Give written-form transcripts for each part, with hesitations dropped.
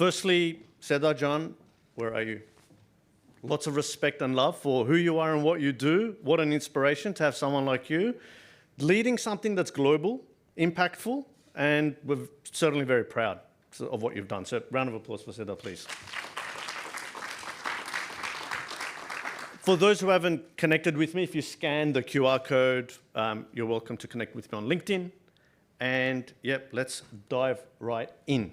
Firstly, Seda John, where are you? Lots of respect and love for who you are and what you do. What an inspiration to have someone like you leading something that's global, impactful, and we're certainly very proud of what you've done. So round of applause for Seda, please. For those who haven't connected with me, if you scan the QR code, you're welcome to connect with me on LinkedIn. And yep, let's dive right in.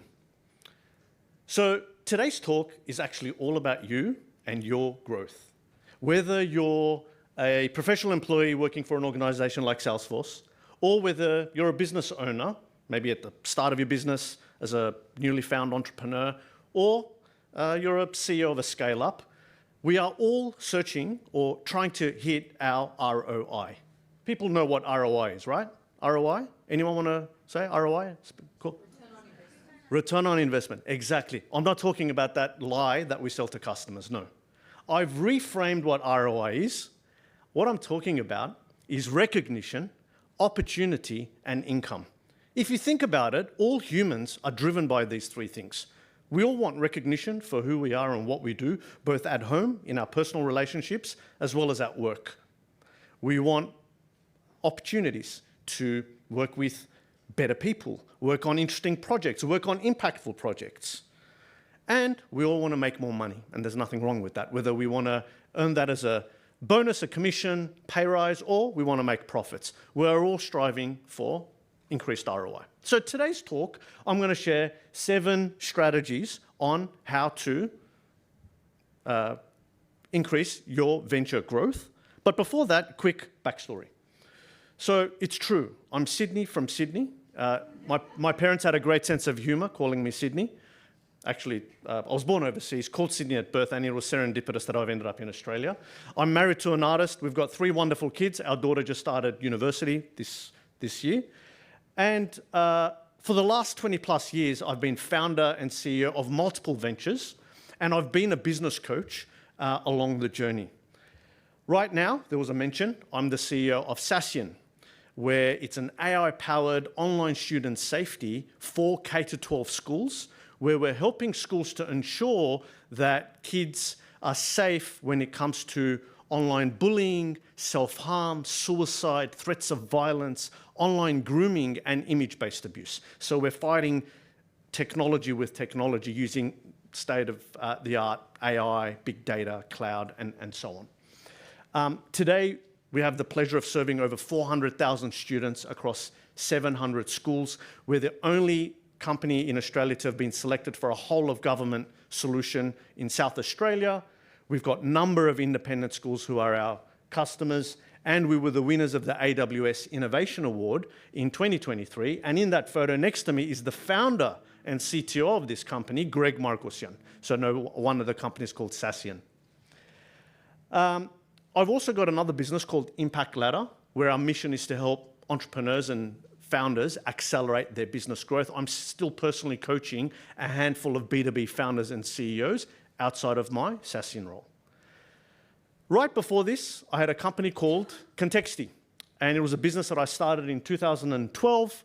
So today's talk is actually all about you and your growth. Whether you're a professional employee working for an organization like Salesforce, or whether you're a business owner, maybe at the start of your business as a newly found entrepreneur, or you're a CEO of a scale-up, we are all searching or trying to hit our ROI. People know what ROI is, right? ROI? Anyone want to say ROI? Cool. Return on investment, exactly. I'm not talking about that lie that we sell to customers, no. I've reframed what ROI is. What I'm talking about is recognition, opportunity, and income. If you think about it, all humans are driven by these three things. We all want recognition for who we are and what we do, both at home, in our personal relationships, as well as at work. We want opportunities to work with better people, work on interesting projects, work on impactful projects. And we all want to make more money, and there's nothing wrong with that, whether we want to earn that as a bonus, a commission, pay rise, or we want to make profits. We're all striving for increased ROI. So today's talk, I'm going to share 7 strategies on how to increase your venture growth. But before that, quick backstory. So it's true, I'm Sidney from Sydney. My parents had a great sense of humor calling me Sidney. Actually, I was born overseas, called Sydney at birth, and it was serendipitous that I've ended up in Australia. I'm married to an artist. We've got 3 wonderful kids. Our daughter just started university this year. And for the last 20 plus years, I've been founder and CEO of multiple ventures, and I've been a business coach along the journey. Right now, there was a mention, I'm the CEO of Minassian, where it's an AI-powered online student safety for K-12 schools, where we're helping schools to ensure that kids are safe when it comes to online bullying, self-harm, suicide, threats of violence, online grooming, and image-based abuse. So we're fighting technology with technology using state-of-the-art AI, big data, cloud, and so on. Today, we have the pleasure of serving over 400,000 students across 700 schools. We're the only company in Australia to have been selected for a whole-of-government solution in South Australia. We've got a number of independent schools who are our customers, and we were the winners of the AWS Innovation Award in 2023. And in that photo next to me is the founder and CTO of this company, Greg Markosian. So one of the companies called Minassian. I've also got another business called Impact Ladder, where our mission is to help entrepreneurs and founders accelerate their business growth. I'm still personally coaching a handful of B2B founders and CEOs outside of my Minassian role. Right before this, I had a company called Contexti, and it was a business that I started in 2012.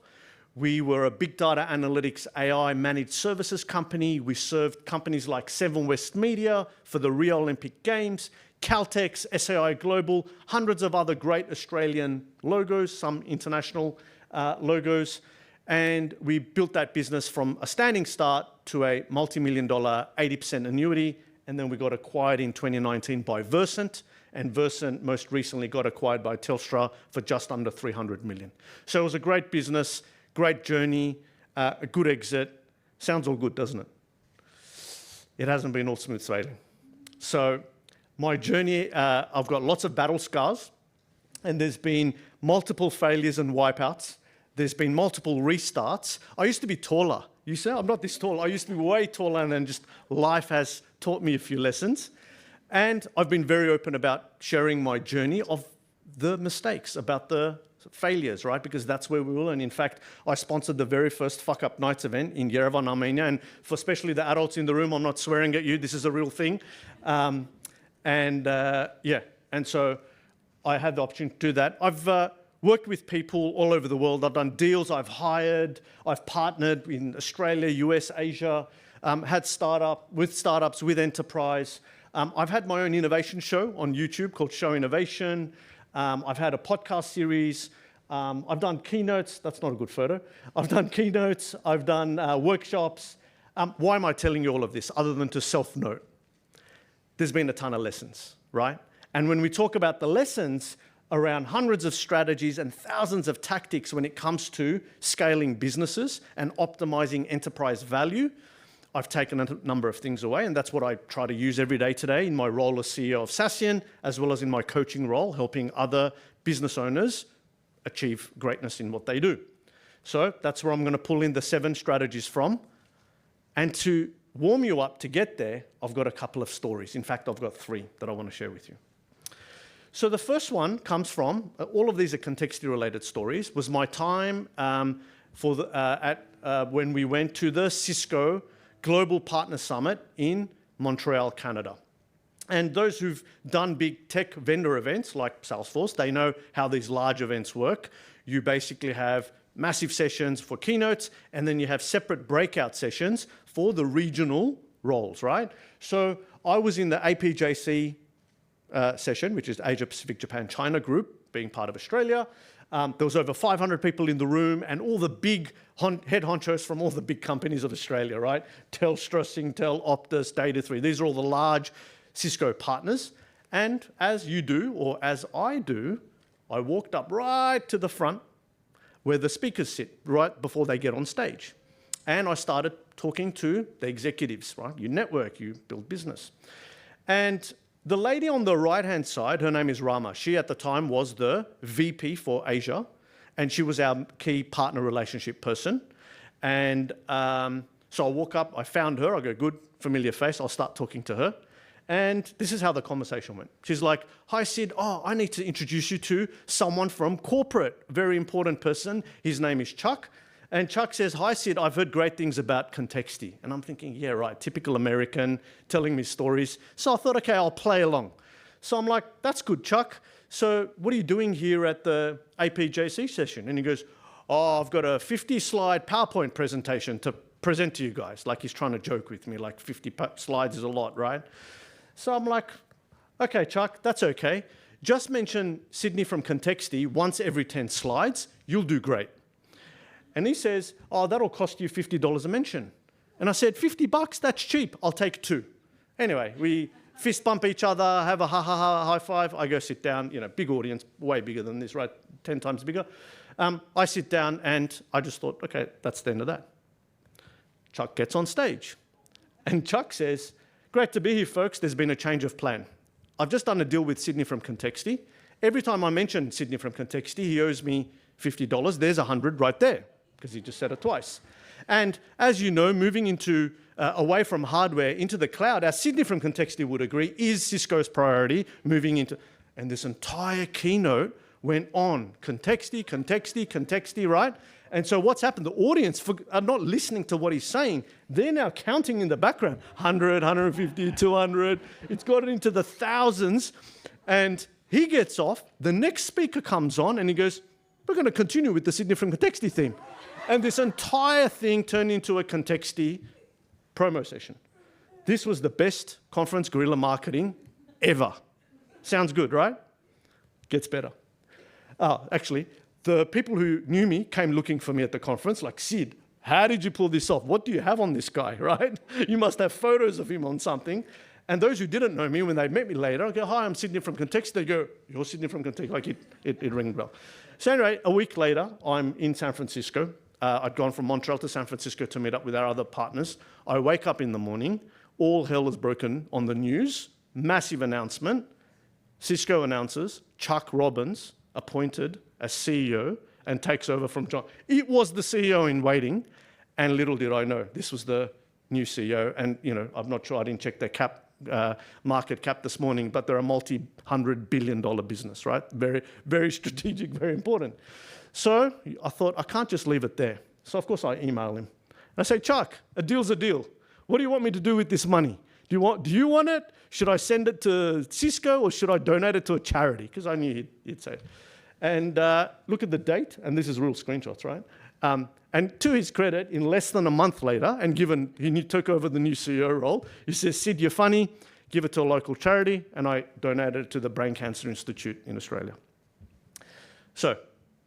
We were a big data analytics AI managed services company. We served companies like Seven West Media for the Rio Olympic Games, Caltex, SAI Global, hundreds of other great Australian logos, some international logos. And we built that business from a standing start to a multi-million-dollar 80% annuity. And then we got acquired in 2019 by Versant. And Versant most recently got acquired by Telstra for just under 300 million. So it was a great business, great journey, a good exit. Sounds all good, doesn't it? It hasn't been all smooth sailing. So my journey, I've got lots of battle scars, and there's been multiple failures and wipeouts. There's been multiple restarts. I used to be taller. You say, I'm not this tall. I used to be way taller, and then just life has taught me a few lessons. And I've been very open about sharing my journey of the mistakes, about the failures, right? Because that's where we will. And in fact, I sponsored the very first Fuck Up Nights event in Yerevan, Armenia. And for especially the adults in the room, I'm not swearing at you. This is a real thing. And so I had the opportunity to do that. I've worked with people all over the world. I've done deals, I've hired, I've partnered in Australia, US, Asia, had startups, with enterprise. I've had my own innovation show on YouTube called Show Innovation. I've had a podcast series. I've done keynotes. That's not a good photo. I've done keynotes. I've done workshops. Why am I telling you all of this other than to self-note? There's been a ton of lessons, right? And when we talk about the lessons around hundreds of strategies and thousands of tactics when it comes to scaling businesses and optimizing enterprise value, I've taken a number of things away, and that's what I try to use every day today in my role as CEO of Minassian, as well as in my coaching role, helping other business owners achieve greatness in what they do. So that's where I'm going to pull in the 7 strategies from. And to warm you up to get there, I've got a couple of stories. In fact, I've ut 3 that I want to share with you. So the first one comes from, all of these are contextually related stories, was my time when we went to the Cisco Global Partner Summit in Montreal, Canada. And those who've done big tech vendor events like Salesforce, they know how these large events work. You basically have massive sessions for keynotes, and then you have separate breakout sessions for the regional roles, right? So I was in the APJC session, which is Asia Pacific Japan China group, being part of Australia. There was over 500 people in the room and all the big head honchos from all the big companies of Australia, right? Telstra, Singtel, Optus, Data3. These are all the large Cisco partners. And as you do, or as I do, I walked up right to the front where the speakers sit, right before they get on stage. And I started talking to the executives, right? You network, you build business. And the lady on the right-hand side, her name is Rama. She, at the time, was the VP for Asia, and she was our key partner relationship person. And so I walk up, I found her, I go, good, familiar face, I'll start talking to her. And this is how the conversation went. She's like, hi, Sid, I need to introduce you to someone from corporate, very important person. His name is Chuck. And Chuck says, hi, Sid, I've heard great things about Contexti. And I'm thinking, yeah, right, typical American, telling me stories. So I thought, okay, I'll play along. So I'm like, that's good, Chuck. So what are you doing here at the APJC session? And he goes, I've got a 50-slide PowerPoint presentation to present to you guys. Like he's trying to joke with me, like 50 slides is a lot, right? So I'm like, okay, Chuck, that's okay. Just mention Sidney from Contexti once every 10 slides. You'll do great. And he says, that'll cost you $50 a mention. And I said, $50? That's cheap. I'll take 2. Anyway, we fist bump each other, have a ha-ha-ha high five. I go sit down, big audience, way bigger than this, right? 10 times bigger. I sit down and I just thought, okay, that's the end of that. Chuck gets on stage. And Chuck says, great to be here, folks. There's been a change of plan. I've just done a deal with Sidney from Contexti. Every time I mention Sidney from Contexti, he owes me $50. There's 100 right there, because he just said it twice. And as you know, moving into away from hardware into the cloud, as Sidney from Contexti would agree, is Cisco's priority moving into... And this entire keynote went on. Contexti, right? And so what's happened? The audience are not listening to what he's saying. They're now counting in the background. 100, 150, 200. It's got into the thousands. And he gets off. The next speaker comes on and he goes, we're going to continue with the Sidney from Contexti theme. And this entire thing turned into a Contexti promo session. This was the best conference guerrilla marketing ever. Sounds good, right? Gets better. Actually, the people who knew me came looking for me at the conference, like, Sid, how did you pull this off? What do you have on this guy, right? You must have photos of him on something. And those who didn't know me, when they met me later, I go, hi, I'm Sidney from Contexti. They go, you're Sidney from Contexti. Like, it rang a bell. So anyway, a week later, I'm in San Francisco. I'd gone from Montreal to San Francisco to meet up with our other partners. I wake up in the morning. All hell has broken on the news. Massive announcement. Cisco announces Chuck Robbins appointed as CEO and takes over from John. It was the CEO in waiting, and little did I know, this was the new CEO. And I'm not sure, I didn't check their market cap this morning, but they're a multi-$100 billion business, right? Very, very strategic, very important. So I thought, I can't just leave it there. So of course I email him. I say, Chuck, a deal's a deal. What do you want me to do with this money? Do you want it? Should I send it to Cisco or should I donate it to a charity? Because I knew he'd say it. And look at the date, and this is real screenshots, right? And to his credit, in less than a month later, and given he took over the new CEO role, he says, Sid, you're funny, give it to a local charity, and I donated it to the Brain Cancer Institute in Australia. So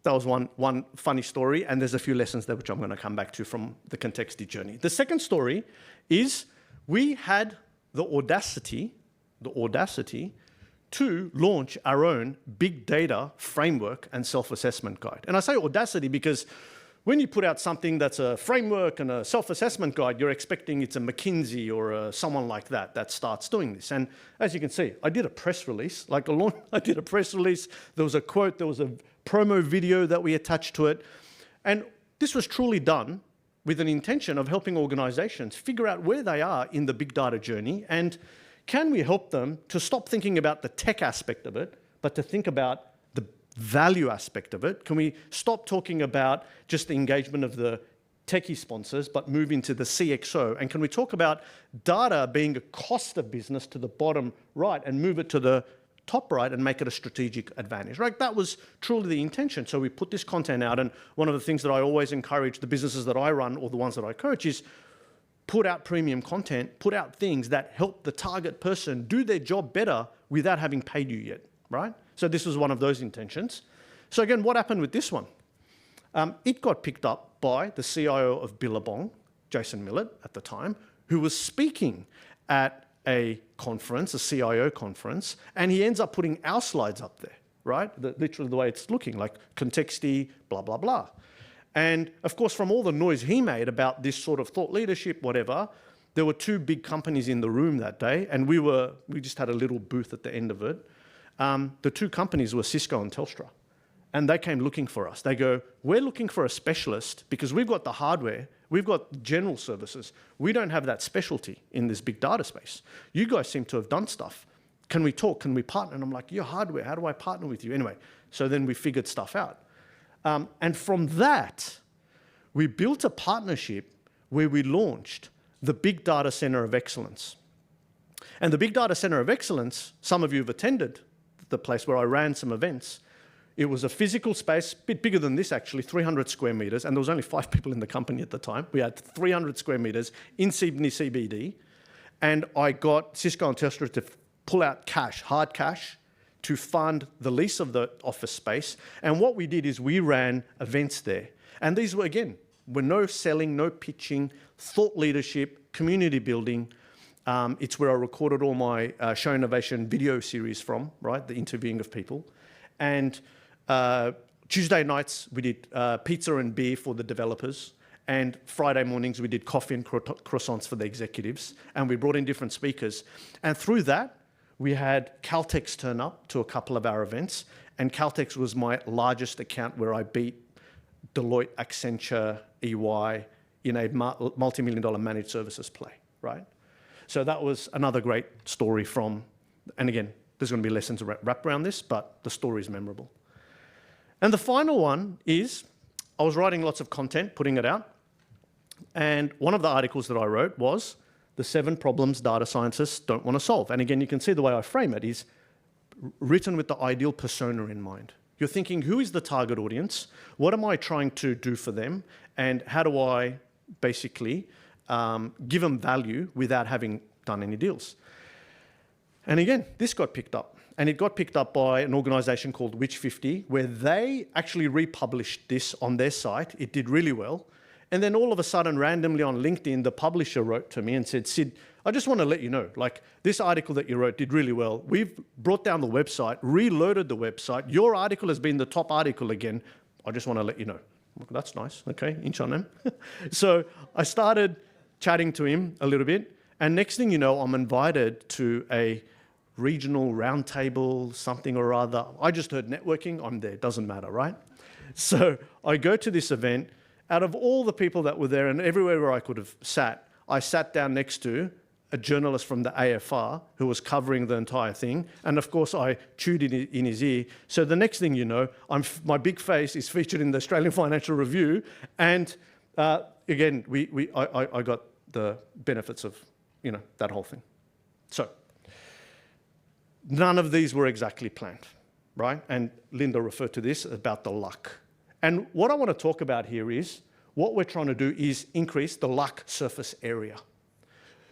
that was one funny story, and there's a few lessons there which I'm going to come back to from the Contexti journey. The second story is we had the audacity to launch our own big data framework and self-assessment guide. And I say audacity because when you put out something that's a framework and a self-assessment guide, you're expecting it's a McKinsey or someone like that starts doing this. And as you can see, I did a press release, I did a press release, there was a quote, there was a promo video that we attached to it. And this was truly done with an intention of helping organizations figure out where they are in the big data journey and can we help them to stop thinking about the tech aspect of it, but to think about the value aspect of it? Can we stop talking about just the engagement of the techie sponsors, but move into the CXO? And can we talk about data being a cost of business to the bottom right and move it to the top right and make it a strategic advantage, right? That was truly the intention. So we put this content out, and one of the things that I always encourage the businesses that I run or the ones that I coach is put out premium content, put out things that help the target person do their job better without having paid you yet, right? So this was one of those intentions. So again, what happened with this one? It got picked up by the CIO of Billabong, Jason Millett at the time, who was speaking at a conference, a CIO conference, and he ends up putting our slides up there, right? Literally the way it's looking, like Contexti, blah, blah, blah. And of course, from all the noise he made about this sort of thought leadership, whatever, there were two big companies in the room that day, and we just had a little booth at the end of it. The two companies were Cisco and Telstra, and they came looking for us. They go, we're looking for a specialist because we've got the hardware, we've got general services. We don't have that specialty in this big data space. You guys seem to have done stuff. Can we talk? Can we partner? And I'm like, you're hardware. How do I partner with you? Anyway, so then we figured stuff out. And from that, we built a partnership where we launched the Big Data Center of Excellence. And the Big Data Center of Excellence, some of you have attended the place where I ran some events. It was a physical space, a bit bigger than this actually, 300 square meters, and there was only 5 people in the company at the time. We had 300 square meters in Sydney CBD, and I got Cisco and Telstra to pull out cash, hard cash, to fund the lease of the office space. And what we did is we ran events there. And these were, again, no selling, no pitching, thought leadership, community building. It's where I recorded all my Show Innovation video series from, right? The interviewing of people. And Tuesday nights, we did pizza and beer for the developers. And Friday mornings, we did coffee and croissants for the executives. And we brought in different speakers. And through that, we had Caltex turn up to a couple of our events, and Caltex was my largest account where I beat Deloitte, Accenture, EY in a multi-million-dollar managed services play, right? So that was another great story from, and again, there's going to be lessons wrapped around this, but the story is memorable. And the final one is, I was writing lots of content, putting it out, and one of the articles that I wrote was the 7 problems data scientists don't want to solve. And again, you can see the way I frame it is written with the ideal persona in mind. You're thinking, who is the target audience? What am I trying to do for them? And how do I basically give them value without having done any deals? And again, this got picked up. And it got picked up by an organization called Witch 50, where they actually republished this on their site. It did really well. And then all of a sudden, randomly on LinkedIn, the publisher wrote to me and said, Sid, I just want to let you know, like, this article that you wrote did really well. We've brought down the website, reloaded the website. Your article has been the top article again. I just want to let you know. That's nice. Okay, inch on them. So I started chatting to him a little bit. And next thing you know, I'm invited to a regional roundtable, something or other. I just heard networking. I'm there. Doesn't matter, right? So I go to this event. Out of all the people that were there and everywhere where I could have sat, I sat down next to a journalist from the AFR who was covering the entire thing. And of course, I chewed in his ear. So the next thing you know, my big face is featured in the Australian Financial Review. And again, I got the benefits of, that whole thing. So none of these were exactly planned, right? And Linda referred to this about the luck. And what I want to talk about here is what we're trying to do is increase the luck surface area.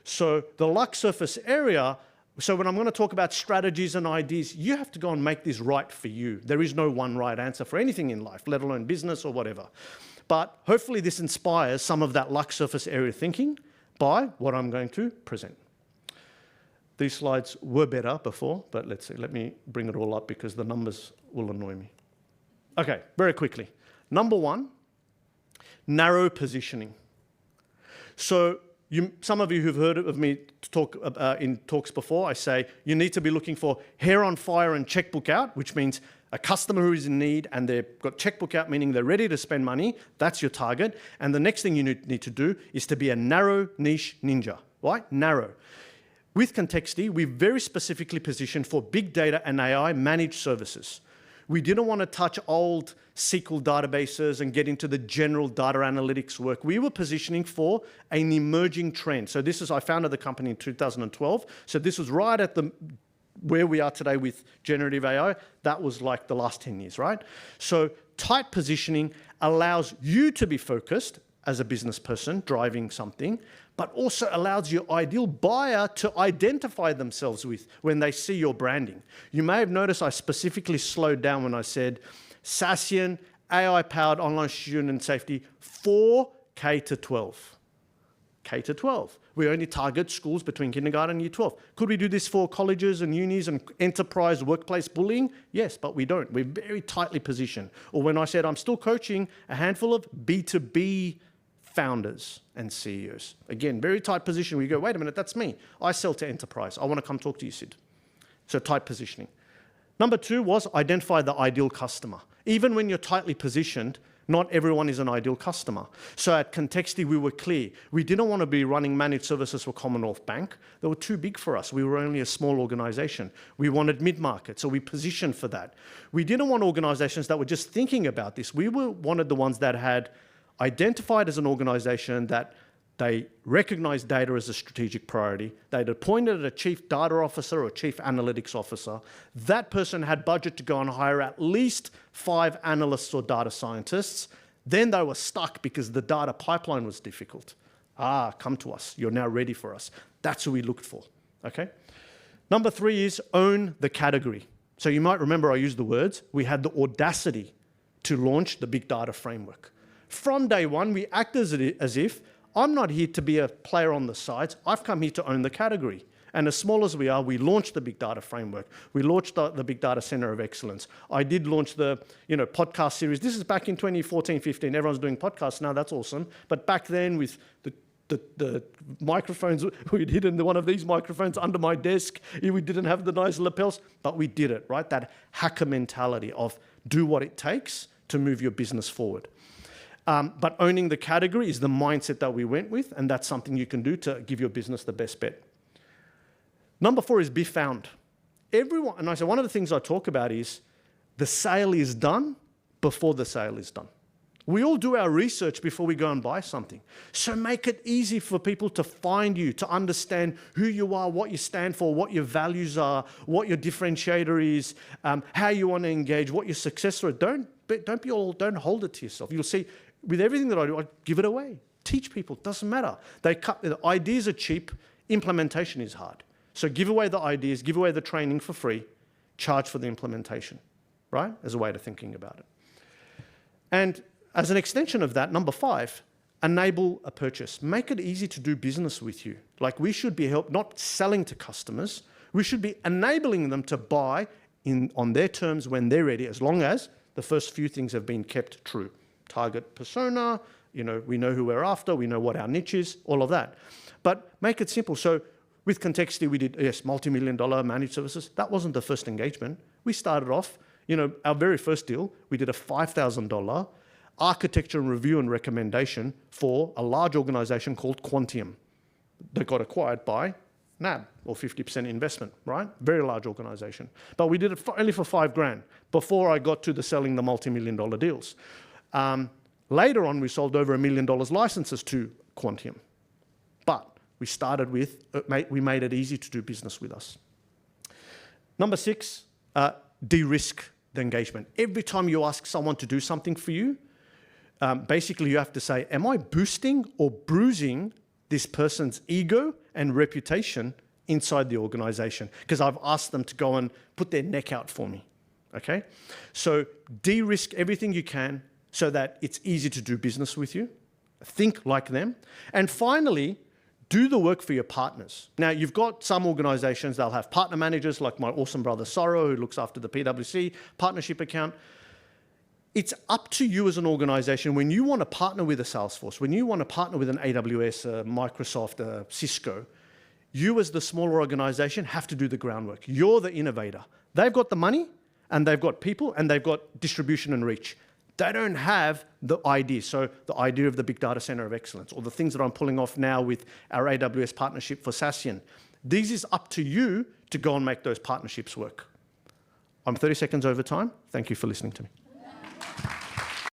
So the luck surface area, so when I'm going to talk about strategies and ideas, you have to go and make this right for you. There is no one right answer for anything in life, let alone business or whatever. But hopefully this inspires some of that luck surface area thinking by what I'm going to present. These slides were better before, but let's see. Let me bring it all up because the numbers will annoy me. Okay, very quickly. Number one, narrow positioning. So some of you who've heard of me talk in talks before, I say you need to be looking for hair on fire and checkbook out, which means a customer who is in need and they've got checkbook out, meaning they're ready to spend money. That's your target. And the next thing you need to do is to be a narrow niche ninja, right? Narrow. With Contexti, we very specifically positioned for big data and AI managed services. We didn't want to touch old SQL databases and get into the general data analytics work. We were positioning for an emerging trend. So I founded the company in 2012. So this was right at where we are today with generative AI. That was like the last 10 years, right? So tight positioning allows you to be focused as a business person driving something, but also allows your ideal buyer to identify themselves with when they see your branding. You may have noticed I specifically slowed down when I said Minassian, AI-powered online student safety for K to 12. K to 12. We only target schools between kindergarten and year 12. Could we do this for colleges and unis and enterprise workplace bullying? Yes, but we don't. We're very tightly positioned. Or when I said I'm still coaching a handful of B2B founders and CEOs. Again, very tight position. We go, wait a minute, that's me. I sell to enterprise. I want to come talk to you, Sid. So tight positioning. Number two was identify the ideal customer. Even when you're tightly positioned, not everyone is an ideal customer. So at Contexti, we were clear. We didn't want to be running managed services for Commonwealth Bank. They were too big for us. We were only a small organization. We wanted mid-market, so we positioned for that. We didn't want organizations that were just thinking about this. We wanted the ones that had identified as an organization that they recognized data as a strategic priority. They'd appointed a chief data officer or chief analytics officer. That person had budget to go and hire at least 5 analysts or data scientists. Then they were stuck because the data pipeline was difficult. Come to us. You're now ready for us. That's who we looked for, okay? Number 3 is own the category. So you might remember I used the words. We had the audacity to launch the big data framework. From day one, we acted as if I'm not here to be a player on the sides. I've come here to own the category. And as small as we are, we launched the Big Data Framework. We launched the Big Data Center of Excellence. I did launch the podcast series. This is back in 2014, 15. Everyone's doing podcasts now. That's awesome. But back then with the microphones, we'd hidden one of these microphones under my desk. We didn't have the nice lapels, but we did it, right? That hacker mentality of do what it takes to move your business forward. But owning the category is the mindset that we went with, and that's something you can do to give your business the best bet. Number 4 is be found. Everyone, and I say one of the things I talk about is the sale is done before the sale is done. We all do our research before we go and buy something. So make it easy for people to find you, to understand who you are, what you stand for, what your values are, what your differentiator is, how you want to engage, what your success rate. Don't hold it to yourself. You'll see with everything that I do, I give it away. Teach people, doesn't matter. The ideas are cheap, implementation is hard. So give away the ideas, give away the training for free, charge for the implementation, right? As a way of thinking about it. And as an extension of that, number 5, enable a purchase. Make it easy to do business with you. Like we should be not selling to customers. We should be enabling them to buy on their terms when they're ready, as long as the first few things have been kept true. Target persona, we know who we're after, we know what our niche is, all of that. But make it simple. So with Contexti, we did, yes, multi-million-dollar managed services. That wasn't the first engagement. We started off, our very first deal, we did a $5,000 architecture review and recommendation for a large organization called Quantium that got acquired by NAB, or 50% investment, right? Very large organization. But we did it only for $5,000 before I got to the selling the multi-million-dollar deals. Later on, we sold over $1 million licenses to Quantium. But we started with, we made it easy to do business with us. Number 6, de-risk the engagement. Every time you ask someone to do something for you, basically you have to say, am I boosting or bruising this person's ego and reputation inside the organization? Because I've asked them to go and put their neck out for me, okay? So de-risk everything you can so that it's easy to do business with you. Think like them. And finally, do the work for your partners. Now, you've got some organizations, they'll have partner managers like my awesome brother Soro, who looks after the PwC partnership account. It's up to you as an organization when you want to partner with a Salesforce, when you want to partner with an AWS, a Microsoft, a Cisco, you as the smaller organization have to do the groundwork. You're the innovator. They've got the money and they've got people and they've got distribution and reach. They don't have the idea. So the idea of the big data center of excellence or the things that I'm pulling off now with our AWS partnership for Minassian. This is up to you to go and make those partnerships work. I'm 30 seconds over time. Thank you for listening to me.